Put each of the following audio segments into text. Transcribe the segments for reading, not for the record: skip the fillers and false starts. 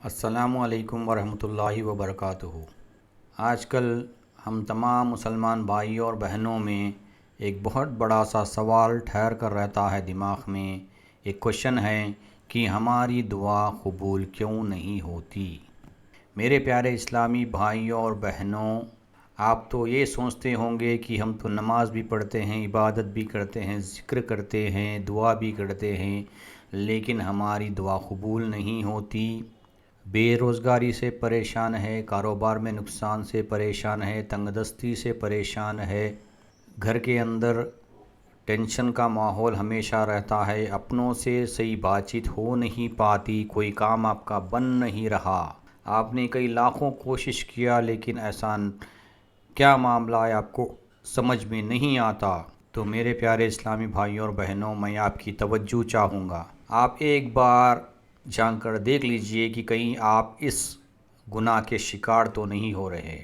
السلام علیکم ورحمۃ اللہ وبرکاتہ۔ آج کل ہم تمام مسلمان بھائیوں اور بہنوں میں ایک بہت بڑا سا سوال ٹھہر کر رہتا ہے دماغ میں۔ ایک کوشچن ہے کہ ہماری دعا قبول کیوں نہیں ہوتی؟ میرے پیارے اسلامی بھائیوں اور بہنوں، آپ تو یہ سوچتے ہوں گے کہ ہم تو نماز بھی پڑھتے ہیں، عبادت بھی کرتے ہیں، ذکر کرتے ہیں، دعا بھی کرتے ہیں، لیکن ہماری دعا قبول نہیں ہوتی۔ بے روزگاری سے پریشان ہے، کاروبار میں نقصان سے پریشان ہے، تنگ دستی سے پریشان ہے، گھر کے اندر ٹینشن کا ماحول ہمیشہ رہتا ہے، اپنوں سے صحیح بات چیت ہو نہیں پاتی، کوئی کام آپ کا بن نہیں رہا، آپ نے کئی لاکھوں کوشش کیا لیکن ایسا کیا معاملہ ہے آپ کو سمجھ میں نہیں آتا۔ تو میرے پیارے اسلامی بھائیوں اور بہنوں، میں آپ کی توجہ چاہوں گا، آپ ایک بار جان کر دیکھ لیجئے کہ کہیں آپ اس گناہ کے شکار تو نہیں ہو رہے۔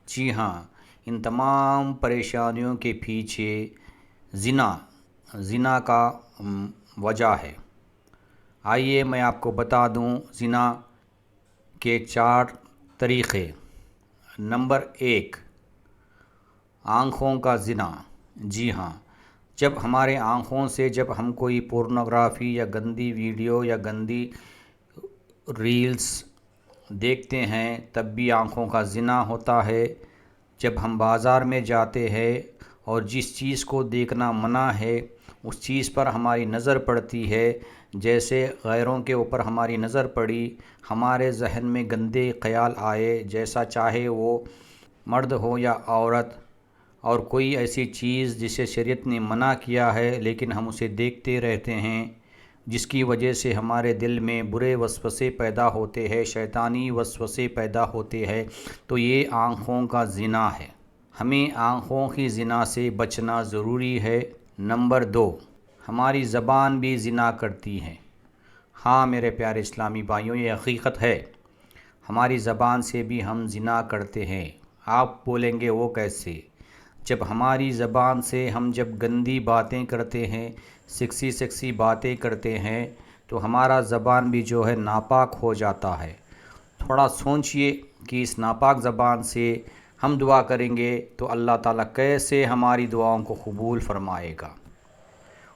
جی ہاں، ان تمام پریشانیوں کے پیچھے زنا کا وجہ ہے۔ آئیے میں آپ کو بتا دوں زنا کے 4 طریقے۔ نمبر 1، آنکھوں کا زنا۔ جی ہاں، جب ہمارے آنکھوں سے جب ہم کوئی پورنوگرافی یا گندی ویڈیو یا گندی ریلز دیکھتے ہیں تب بھی آنکھوں کا زنا ہوتا ہے۔ جب ہم بازار میں جاتے ہیں اور جس چیز کو دیکھنا منع ہے اس چیز پر ہماری نظر پڑتی ہے، جیسے غیروں کے اوپر ہماری نظر پڑی، ہمارے ذہن میں گندے خیال آئے، جیسا چاہے وہ مرد ہو یا عورت، اور کوئی ایسی چیز جسے شریعت نے منع کیا ہے لیکن ہم اسے دیکھتے رہتے ہیں، جس کی وجہ سے ہمارے دل میں برے وسوسے پیدا ہوتے ہیں، شیطانی وسوسے پیدا ہوتے ہیں، تو یہ آنکھوں کا زنا ہے۔ ہمیں آنکھوں کی زنا سے بچنا ضروری ہے۔ نمبر 2، ہماری زبان بھی زنا کرتی ہے۔ ہاں میرے پیارے اسلامی بھائیوں، یہ حقیقت ہے، ہماری زبان سے بھی ہم زنا کرتے ہیں۔ آپ بولیں گے وہ کیسے؟ جب ہماری زبان سے ہم جب گندی باتیں کرتے ہیں، سیکسی باتیں کرتے ہیں، تو ہمارا زبان بھی جو ہے ناپاک ہو جاتا ہے۔ تھوڑا سوچئے کہ اس ناپاک زبان سے ہم دعا کریں گے تو اللہ تعالیٰ کیسے ہماری دعاؤں کو قبول فرمائے گا۔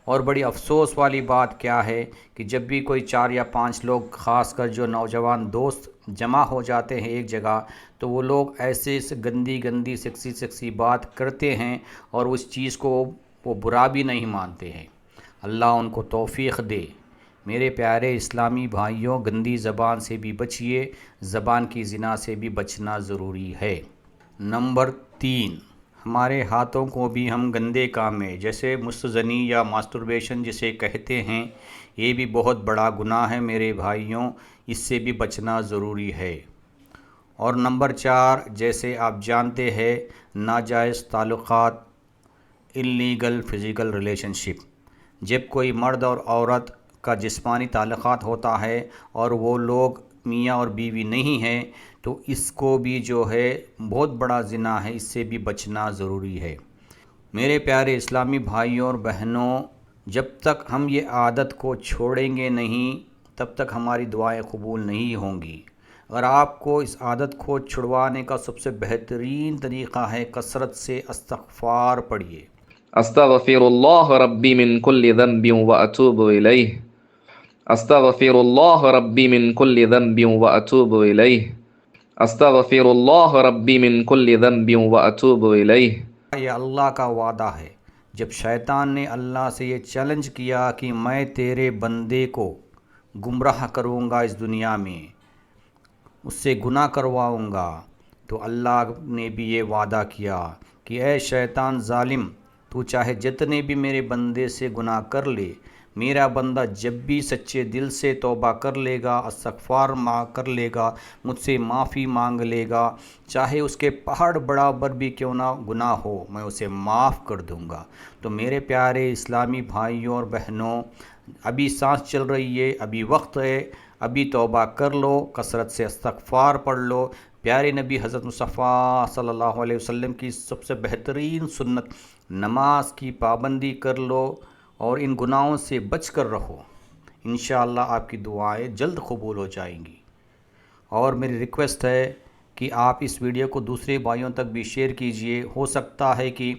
اور بڑی افسوس والی بات کیا ہے کہ جب بھی کوئی 4 یا 5 لوگ، خاص کر جو نوجوان دوست جمع ہو جاتے ہیں ایک جگہ، تو وہ لوگ ایسے گندی سیکسی بات کرتے ہیں اور اس چیز کو وہ برا بھی نہیں مانتے ہیں۔ اللہ ان کو توفیق دے۔ میرے پیارے اسلامی بھائیوں، گندی زبان سے بھی بچیے، زبان کی زنا سے بھی بچنا ضروری ہے۔ نمبر 3، ہمارے ہاتھوں کو بھی ہم گندے کام میں، جیسے مستزنی یا ماسٹربیشن جسے کہتے ہیں، یہ بھی بہت بڑا گناہ ہے میرے بھائیوں، اس سے بھی بچنا ضروری ہے۔ اور نمبر 4، جیسے آپ جانتے ہیں، ناجائز تعلقات، انلیگل فزیکل ریلیشن شپ۔ جب کوئی مرد اور عورت کا جسمانی تعلقات ہوتا ہے اور وہ لوگ میاں اور بیوی نہیں ہیں، تو اس کو بھی جو ہے بہت بڑا زنا ہے، اس سے بھی بچنا ضروری ہے۔ میرے پیارے اسلامی بھائیوں اور بہنوں، جب تک ہم یہ عادت کو چھوڑیں گے نہیں تب تک ہماری دعائیں قبول نہیں ہوں گی۔ اگر آپ کو اس عادت کو چھڑوانے کا سب سے بہترین طریقہ ہے، کثرت سے استغفار پڑھیے۔ استغفر اللہ ربی من کل ذنب واتوب الیہ، استغفر اللہ ربی من کل ذنب واتوب الیہ، استغفر اللہ ربی من کل ذنب واتوب الیہ۔ یہ اللہ کا وعدہ ہے۔ جب شیطان نے اللہ سے یہ چیلنج کیا کہ میں تیرے بندے کو گمراہ کروں گا اس دنیا میں، اس سے گناہ کرواؤں گا، تو اللہ نے بھی یہ وعدہ کیا کہ اے شیطان ظالم، تو چاہے جتنے بھی میرے بندے سے گناہ کر لے، میرا بندہ جب بھی سچے دل سے توبہ کر لے گا، استغفار کر لے گا، مجھ سے معافی مانگ لے گا، چاہے اس کے پہاڑ برابر بھی کیوں نہ گناہ ہو، میں اسے معاف کر دوں گا۔ تو میرے پیارے اسلامی بھائیوں اور بہنوں، ابھی سانس چل رہی ہے، ابھی وقت ہے، ابھی توبہ کر لو، کثرت سے استغفار پڑھ لو۔ پیارے نبی حضرت مصطفیٰ صلی اللہ علیہ وسلم کی سب سے بہترین سنت نماز کی پابندی کر لو اور ان گناہوں سے بچ کر رہو۔ انشاءاللہ آپ کی دعائیں جلد قبول ہو جائیں گی۔ اور میری ریکویسٹ ہے کہ آپ اس ویڈیو کو دوسرے بھائیوں تک بھی شیئر کیجئے۔ ہو سکتا ہے کہ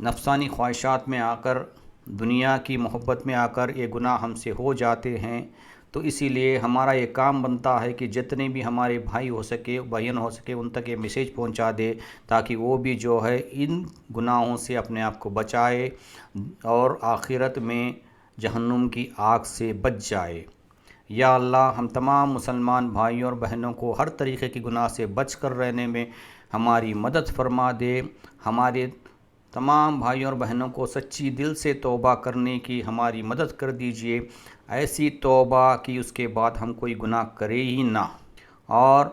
نفسانی خواہشات میں آ کر، دنیا کی محبت میں آ کر یہ گناہ ہم سے ہو جاتے ہیں، تو اسی لیے ہمارا یہ کام بنتا ہے کہ جتنے بھی ہمارے بھائی ہو سکے، بہن ہو سکے، ان تک یہ میسیج پہنچا دے تاکہ وہ بھی جو ہے ان گناہوں سے اپنے آپ کو بچائے اور آخرت میں جہنم کی آگ سے بچ جائے۔ یا اللہ ہم تمام مسلمان بھائیوں اور بہنوں کو ہر طریقے کی گناہ سے بچ کر رہنے میں ہماری مدد فرما دے۔ ہمارے تمام بھائیوں اور بہنوں کو سچی دل سے توبہ کرنے کی ہماری مدد کر دیجئے، ایسی توبہ کہ اس کے بعد ہم کوئی گناہ کرے ہی نہ۔ اور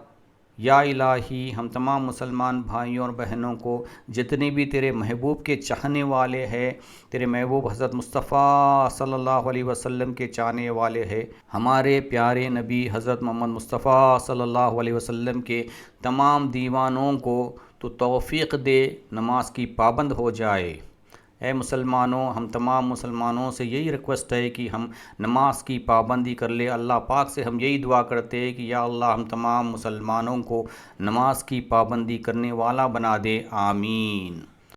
یا الہی ہم تمام مسلمان بھائیوں اور بہنوں کو جتنے بھی تیرے محبوب کے چاہنے والے ہیں، تیرے محبوب حضرت مصطفیٰ صلی اللہ علیہ وسلم کے چاہنے والے ہیں، ہمارے پیارے نبی حضرت محمد مصطفیٰ صلی اللہ علیہ وسلم کے تمام دیوانوں کو تو توفیق دے نماز کی پابند ہو جائے۔ اے مسلمانوں، ہم تمام مسلمانوں سے یہی ریکویسٹ ہے کہ ہم نماز کی پابندی کر لے۔ اللہ پاک سے ہم یہی دعا کرتے ہیں کہ یا اللہ ہم تمام مسلمانوں کو نماز کی پابندی کرنے والا بنا دے، آمین۔